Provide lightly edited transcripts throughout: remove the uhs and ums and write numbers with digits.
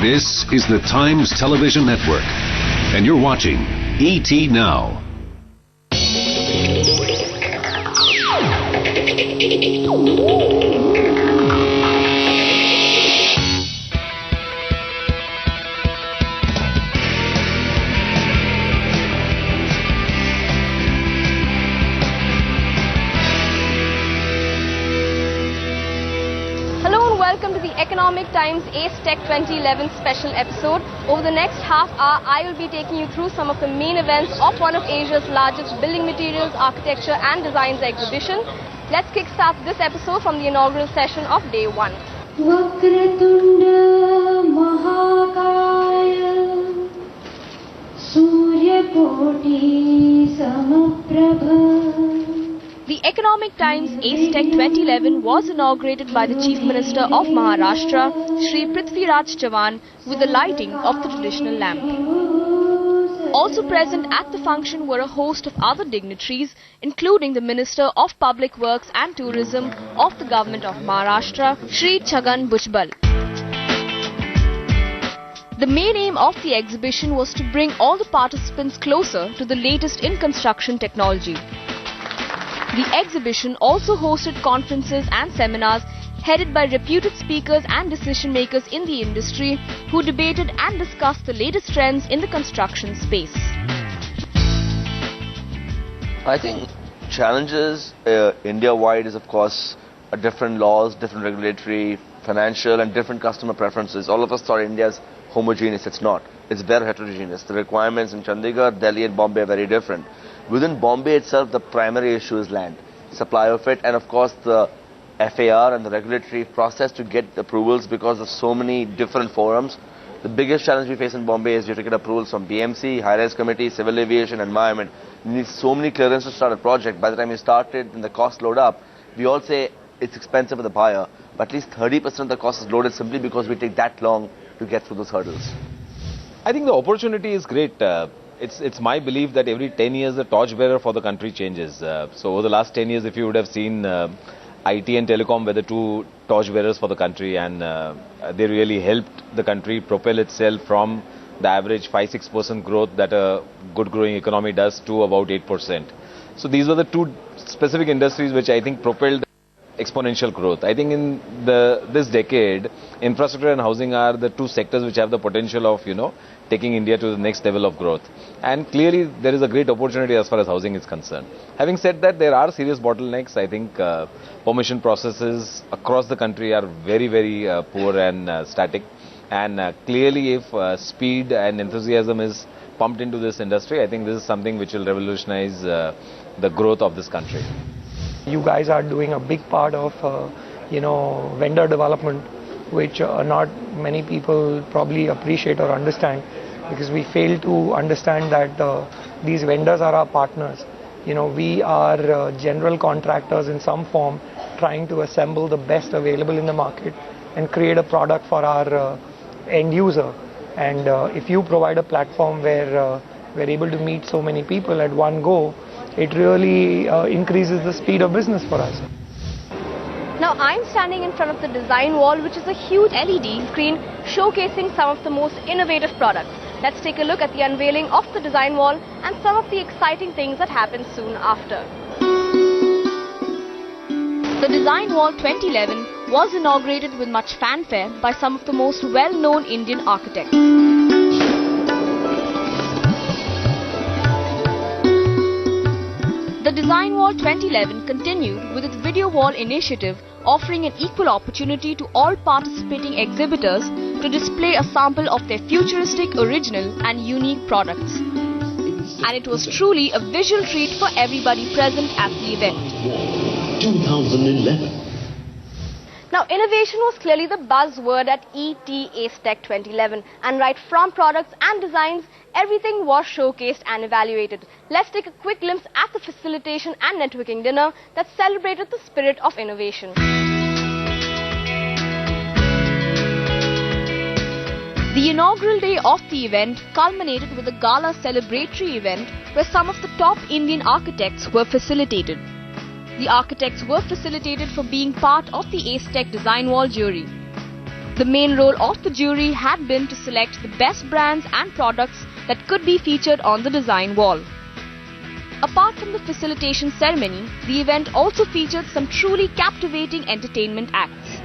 This is the Times Television Network, and you're watching ET Now. Welcome to the Economic Times Acetech 2011 special episode. Over the next half hour, I will be taking you through some of the main events of one of Asia's largest building materials, architecture and designs exhibition. Let's kickstart this episode from the inaugural session of day 1. Vakratunda Mahakaya Suryakoti Samaprabha. The Economic Times Acetech 2011 was inaugurated by the Chief Minister of Maharashtra, Shri Prithviraj Chavan, with the lighting of the traditional lamp. Also present at the function were a host of other dignitaries, including the Minister of Public Works and Tourism of the Government of Maharashtra, Shri Chhagan Bhujbal. The main aim of the exhibition was to bring all the participants closer to the latest in construction technology. The exhibition also hosted conferences and seminars headed by reputed speakers and decision makers in the industry who debated and discussed the latest trends in the construction space. I think challenges India-wide is of course different laws, different regulatory, financial and different customer preferences. All of us thought India is homogeneous. It's not. It's very heterogeneous. The requirements in Chandigarh, Delhi and Bombay are very different. Within Bombay itself, the primary issue is land, supply of it, and of course the FAR and the regulatory process to get approvals because of so many different forums. The biggest challenge we face in Bombay is you have to get approvals from BMC, High-Rise Committee, Civil Aviation, Environment. You need so many clearances to start a project. By the time you start it and the costs load up, we all say it's expensive for the buyer, but at least 30% of the cost is loaded simply because we take that long to get through those hurdles. I think the opportunity is great. It's my belief that every 10 years the torchbearer for the country changes. So over the last 10 years, if you would have seen IT and telecom were the two torchbearers for the country, and they really helped the country propel itself from the average 5-6% growth that a good growing economy does to about 8%. So these were the two specific industries which I think propelled exponential growth. I think in this decade, infrastructure and housing are the two sectors which have the potential of, taking India to the next level of growth. And clearly, there is a great opportunity as far as housing is concerned. Having said that, there are serious bottlenecks. I think permission processes across the country are very, very poor and static. And clearly, if speed and enthusiasm is pumped into this industry, I think this is something which will revolutionize the growth of this country. You guys are doing a big part of, vendor development, which not many people probably appreciate or understand, because we fail to understand that these vendors are our partners. We are general contractors in some form, trying to assemble the best available in the market and create a product for our end user. And if you provide a platform where we're able to meet so many people at one go, it really increases the speed of business for us. Now I'm standing in front of the design wall, which is a huge LED screen showcasing some of the most innovative products. Let's take a look at the unveiling of the design wall and some of the exciting things that happen soon after. The Design Wall 2011 was inaugurated with much fanfare by some of the most well-known Indian architects. The Design Wall 2011 continued with its video wall initiative, offering an equal opportunity to all participating exhibitors to display a sample of their futuristic, original and unique products. And it was truly a visual treat for everybody present at the event. 2011. Now, innovation was clearly the buzzword at ET Acetech 2011, and right from products and designs, everything was showcased and evaluated. Let's take a quick glimpse at the facilitation and networking dinner that celebrated the spirit of innovation. The inaugural day of the event culminated with a gala celebratory event where some of the top Indian architects were facilitated. The architects were facilitated for being part of the Acetech Design Wall jury. The main role of the jury had been to select the best brands and products that could be featured on the design wall. Apart from the facilitation ceremony, the event also featured some truly captivating entertainment acts.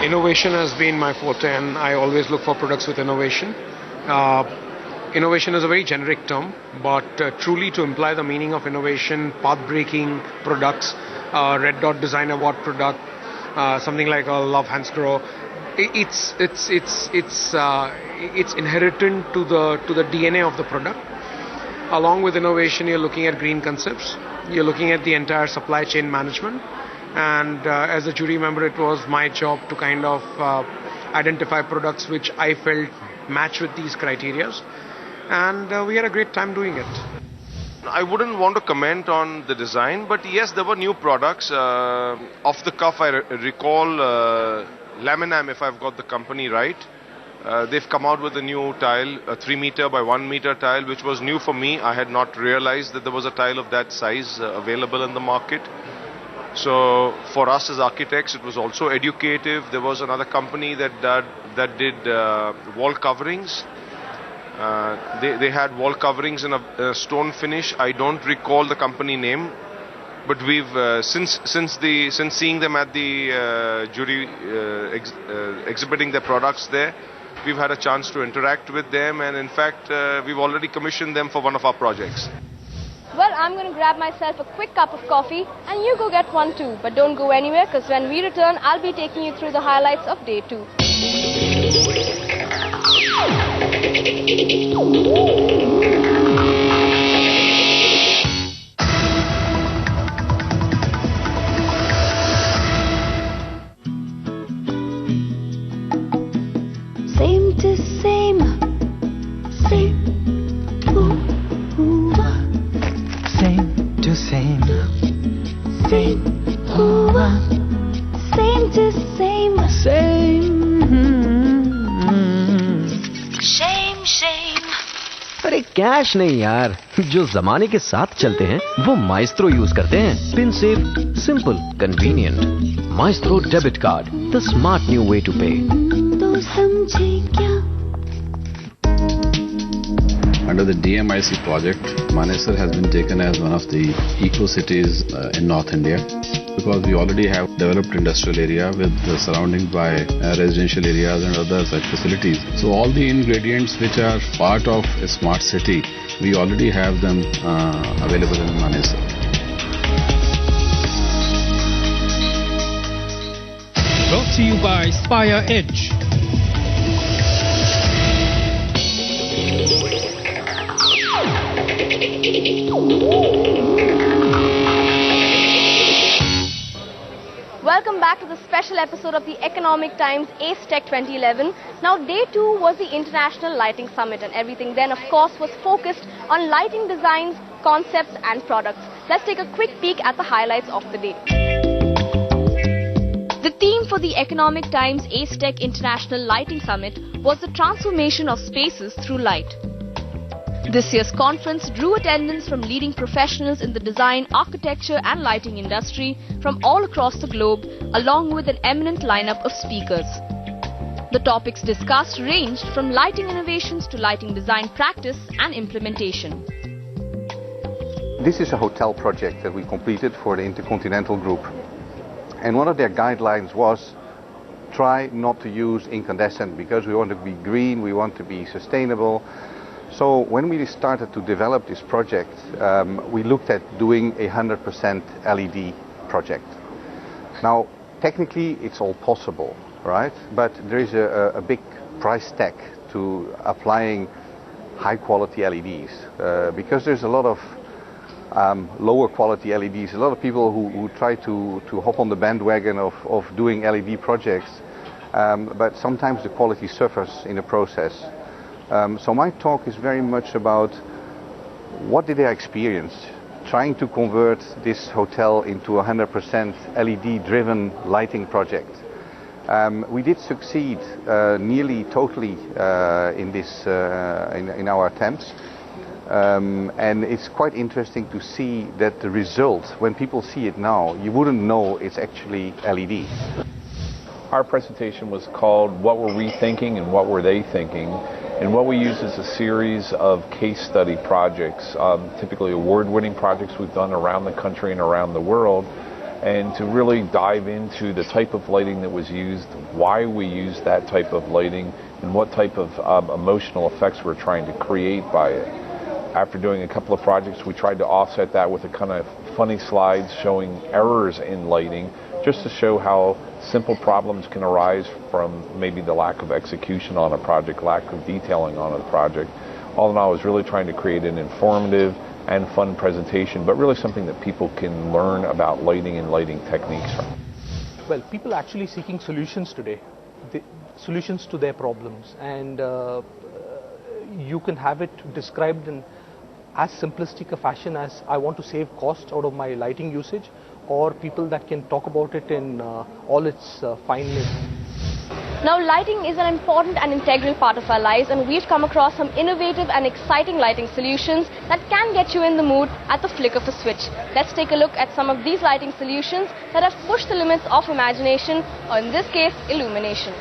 Innovation has been my forte, and I always look for products with innovation. Innovation is a very generic term, but truly to imply the meaning of innovation, path-breaking products, Red Dot Design Award product, something like a Love Hands Grow, it's inherent to the DNA of the product. Along with innovation, you're looking at green concepts. You're looking at the entire supply chain management. And as a jury member, it was my job to kind of identify products which I felt match with these criteria. And we had a great time doing it. I wouldn't want to comment on the design, but yes, there were new products. Off the cuff, I recall Laminam, if I've got the company right. They've come out with a new tile, a 3 meter by 1 meter tile, which was new for me. I had not realized that there was a tile of that size available in the market. So for us as architects, it was also educative. There was another company that did wall coverings. They had wall coverings in a stone finish. I don't recall the company name, but we've since seeing them at the jury exhibiting their products there, we've had a chance to interact with them, and in fact we've already commissioned them for one of our projects. Well, I'm going to grab myself a quick cup of coffee and you go get one too. But don't go anywhere, because when we return, I'll be taking you through the highlights of day 2. Same to same, same. Same to same, Same to same, same. shame, shame. अरे cash नहीं यार, जो जमाने के साथ चलते हैं वो माइस्ट्रो यूज करते हैं. PIN safe, simple, convenient. Maestro debit card, the smart new way to pay. तो समझे क्या? Under the DMIC project, Manesar has been taken as one of the eco-cities in North India, because we already have developed industrial area with surrounding by residential areas and other such facilities. So all the ingredients which are part of a smart city, we already have them available in Manesar. Brought to you by Spire Edge. Welcome back to the special episode of the Economic Times Acetech 2011. Now, day 2 was the International Lighting Summit, and everything then, of course, was focused on lighting designs, concepts and products. Let's take a quick peek at the highlights of the day. The theme for the Economic Times Acetech International Lighting Summit was the transformation of spaces through light. This year's conference drew attendance from leading professionals in the design, architecture and lighting industry from all across the globe, along with an eminent lineup of speakers. The topics discussed ranged from lighting innovations to lighting design practice and implementation. This is a hotel project that we completed for the Intercontinental Group. And one of their guidelines was try not to use incandescent, because we want to be green, we want to be sustainable. So when we started to develop this project, we looked at doing a 100% LED project. Now, technically it's all possible, right? But there is a big price tag to applying high quality LEDs, because there's a lot of lower quality LEDs. A lot of people who try to hop on the bandwagon of doing LED projects, but sometimes the quality suffers in the process. So my talk is very much about what did they experience trying to convert this hotel into a 100% LED driven lighting project. We did succeed nearly totally in our attempts. And it's quite interesting to see that the result, when people see it now, you wouldn't know it's actually LED. Our presentation was called What Were We Thinking and What Were They Thinking? And what we use is a series of case study projects, typically award-winning projects we've done around the country and around the world, and to really dive into the type of lighting that was used, why we used that type of lighting, and what type of emotional effects we're trying to create by it. After doing a couple of projects, we tried to offset that with a kind of funny slides showing errors in lighting, just to show how simple problems can arise from maybe the lack of execution on a project, lack of detailing on a project. All in all, I was really trying to create an informative and fun presentation, but really something that people can learn about lighting and lighting techniques from. Well, people are actually seeking solutions today, solutions to their problems, and you can have it described in as simplistic a fashion as I want to save costs out of my lighting usage, or people that can talk about it in all its fineness. Now, lighting is an important and integral part of our lives, and we've come across some innovative and exciting lighting solutions that can get you in the mood at the flick of a switch. Let's take a look at some of these lighting solutions that have pushed the limits of imagination, or in this case, illumination.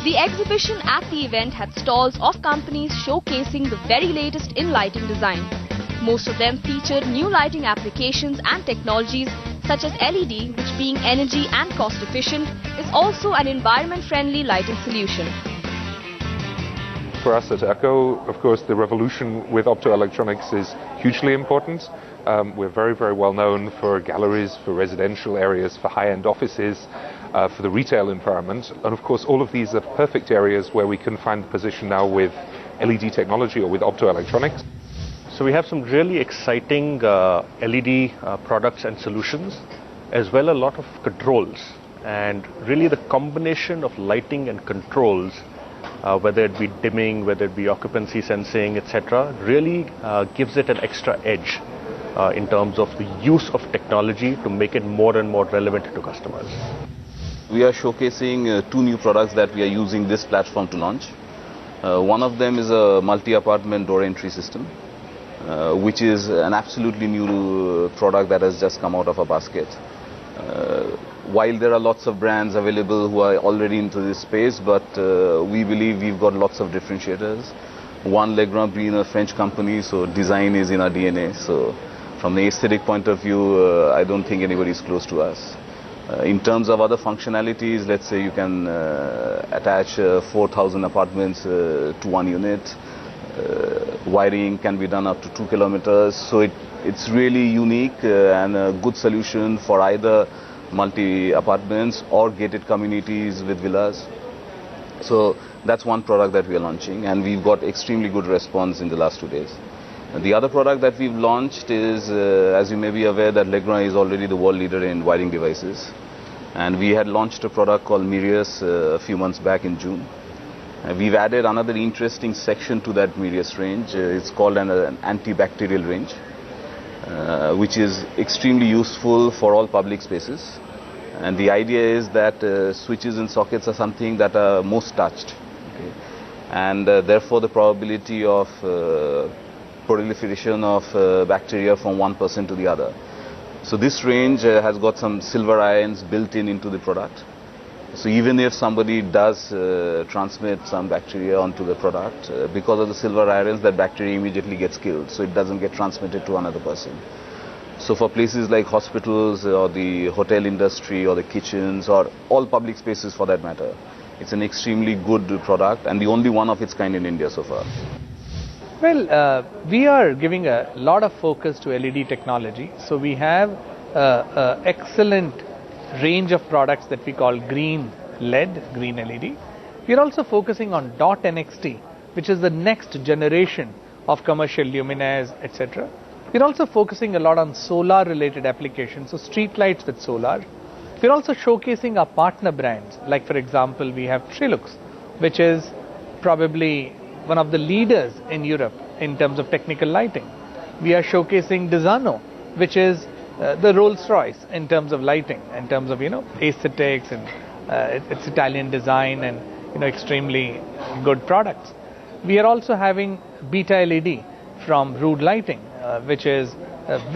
The exhibition at the event had stalls of companies showcasing the very latest in lighting design. Most of them featured new lighting applications and technologies such as LED, which being energy and cost efficient, is also an environment-friendly lighting solution. For us at ECO, of course, the revolution with optoelectronics is hugely important. We're very, very well known for galleries, for residential areas, for high-end offices, for the retail environment. And of course, all of these are perfect areas where we can find the position now with LED technology or with optoelectronics. So we have some really exciting LED products and solutions, as well a lot of controls. And really the combination of lighting and controls, whether it be dimming, whether it be occupancy sensing, etc., really gives it an extra edge in terms of the use of technology to make it more and more relevant to customers. We are showcasing two new products that we are using this platform to launch. One of them is a multi-apartment door entry system, which is an absolutely new product that has just come out of a basket. While there are lots of brands available who are already into this space, but we believe we've got lots of differentiators. One, Legrand being a French company, so design is in our DNA. So from the aesthetic point of view, I don't think anybody is close to us. In terms of other functionalities, let's say you can attach 4,000 apartments to one unit. Wiring can be done up to 2 kilometers. So it's really unique and a good solution for either multi-apartments or gated communities with villas. So that's one product that we are launching, and we've got extremely good response in the last 2 days. The other product that we've launched is, as you may be aware, that Legrand is already the world leader in wiring devices. And we had launched a product called Mirius a few months back in June. We've added another interesting section to that Mirius range. It's called an antibacterial range, which is extremely useful for all public spaces. And the idea is that switches and sockets are something that are most touched. Okay? And therefore the probability of proliferation of bacteria from one person to the other. So this range has got some silver ions built into the product. So even if somebody does transmit some bacteria onto the product, because of the silver ions, that bacteria immediately gets killed, so it doesn't get transmitted to another person. So for places like hospitals or the hotel industry or the kitchens or all public spaces for that matter, it's an extremely good product and the only one of its kind in India so far. Well, we are giving a lot of focus to LED technology. So we have an excellent range of products that we call green LED, green LED. We are also focusing on dot NXT, which is the next generation of commercial luminaires, etc. We are also focusing a lot on solar related applications, so street lights with solar. We are also showcasing our partner brands, like for example we have Trilux, which is probably one of the leaders in Europe in terms of technical lighting. We are showcasing Desano, which is the Rolls-Royce in terms of lighting, in terms of, Acetech and It's Italian design and extremely good products. We are also having Beta LED from Rood Lighting, which is very